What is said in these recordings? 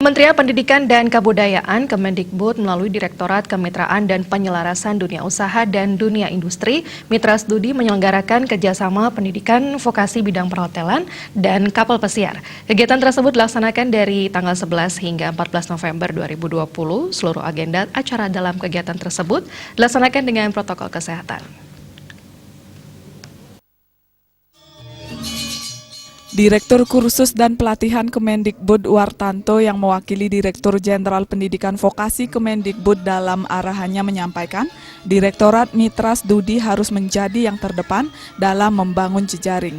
Kementerian Pendidikan dan Kebudayaan Kemendikbud melalui Direktorat Kemitraan dan Penyelarasan Dunia Usaha dan Dunia Industri Mitra Studi menyelenggarakan kerjasama pendidikan vokasi bidang perhotelan dan kapal pesiar. Kegiatan tersebut dilaksanakan dari tanggal 11 hingga 14 November 2020. Seluruh agenda acara dalam kegiatan tersebut dilaksanakan dengan protokol kesehatan. Direktur Kursus dan Pelatihan Kemendikbud Wartanto yang mewakili Direktur Jenderal Pendidikan Vokasi Kemendikbud dalam arahannya menyampaikan, Direktorat Mitra Studi harus menjadi yang terdepan dalam membangun jejaring.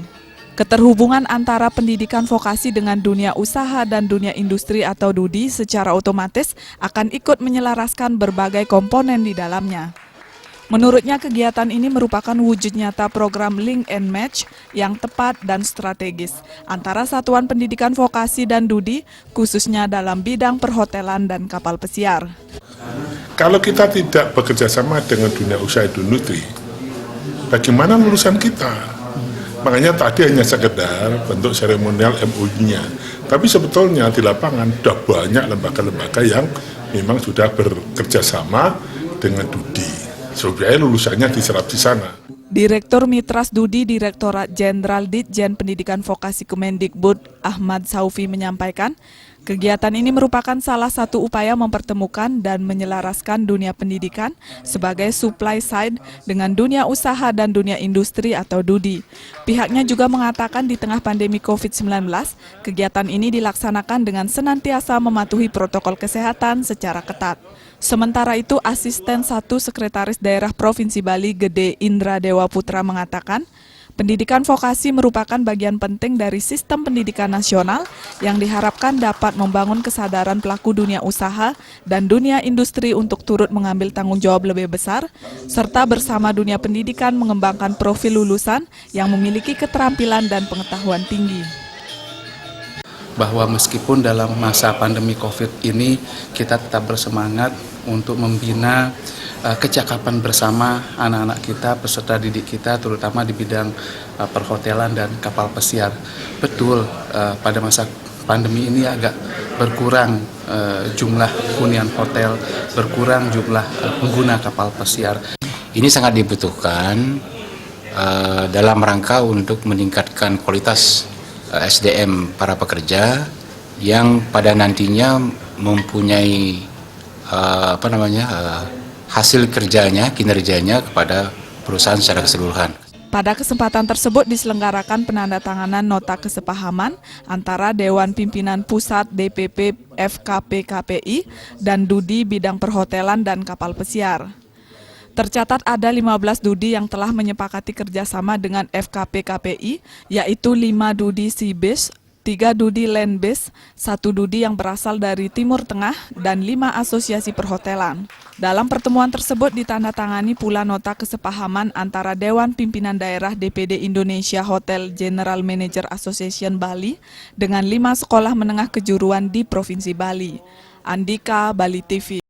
Keterhubungan antara pendidikan vokasi dengan dunia usaha dan dunia industri atau DUDI secara otomatis akan ikut menyelaraskan berbagai komponen di dalamnya. Menurutnya kegiatan ini merupakan wujud nyata program Link and Match yang tepat dan strategis antara satuan pendidikan vokasi dan DUDI khususnya dalam bidang perhotelan dan kapal pesiar. Kalau kita tidak bekerja sama dengan dunia usaha dan industri, bagaimana lulusan kita? Makanya tadi hanya sekedar bentuk seremonial MOU-nya. Tapi sebetulnya di lapangan sudah banyak lembaga-lembaga yang memang sudah bekerja sama dengan DUDI. Supaya lulusannya diserap di sana. Direktur Mitra Studi Direktorat Jenderal Ditjen Pendidikan Vokasi Kemendikbud Ahmad Saufi menyampaikan, kegiatan ini merupakan salah satu upaya mempertemukan dan menyelaraskan dunia pendidikan sebagai supply side dengan dunia usaha dan dunia industri atau DUDI. Pihaknya juga mengatakan di tengah pandemi COVID-19, kegiatan ini dilaksanakan dengan senantiasa mematuhi protokol kesehatan secara ketat. Sementara itu, Asisten 1 Sekretaris Daerah Provinsi Bali Gede Indra Dewa Putra mengatakan, pendidikan vokasi merupakan bagian penting dari sistem pendidikan nasional yang diharapkan dapat membangun kesadaran pelaku dunia usaha dan dunia industri untuk turut mengambil tanggung jawab lebih besar, serta bersama dunia pendidikan mengembangkan profil lulusan yang memiliki keterampilan dan pengetahuan tinggi. Bahwa meskipun dalam masa pandemi COVID ini kita tetap bersemangat untuk membina kecakapan bersama anak-anak kita, peserta didik kita, terutama di bidang perhotelan dan kapal pesiar. Betul, pada masa pandemi ini agak berkurang jumlah hunian hotel, berkurang jumlah pengguna kapal pesiar. Ini sangat dibutuhkan dalam rangka untuk meningkatkan kualitas SDM para pekerja yang pada nantinya mempunyai hasil kerjanya, kinerjanya kepada perusahaan secara keseluruhan. Pada kesempatan tersebut diselenggarakan penandatanganan nota kesepahaman antara Dewan Pimpinan Pusat DPP FKP KPI dan DUDI bidang perhotelan dan kapal pesiar. Tercatat ada 15 DUDI yang telah menyepakati kerjasama dengan FKP KPI, yaitu 5 DUDI Sea Base, 3 DUDI Land Base, 1 DUDI yang berasal dari Timur Tengah, dan 5 asosiasi perhotelan. Dalam pertemuan tersebut ditandatangani pula nota kesepahaman antara Dewan Pimpinan Daerah DPD Indonesia Hotel General Manager Association Bali dengan 5 sekolah menengah kejuruan di Provinsi Bali. Andika, Bali TV.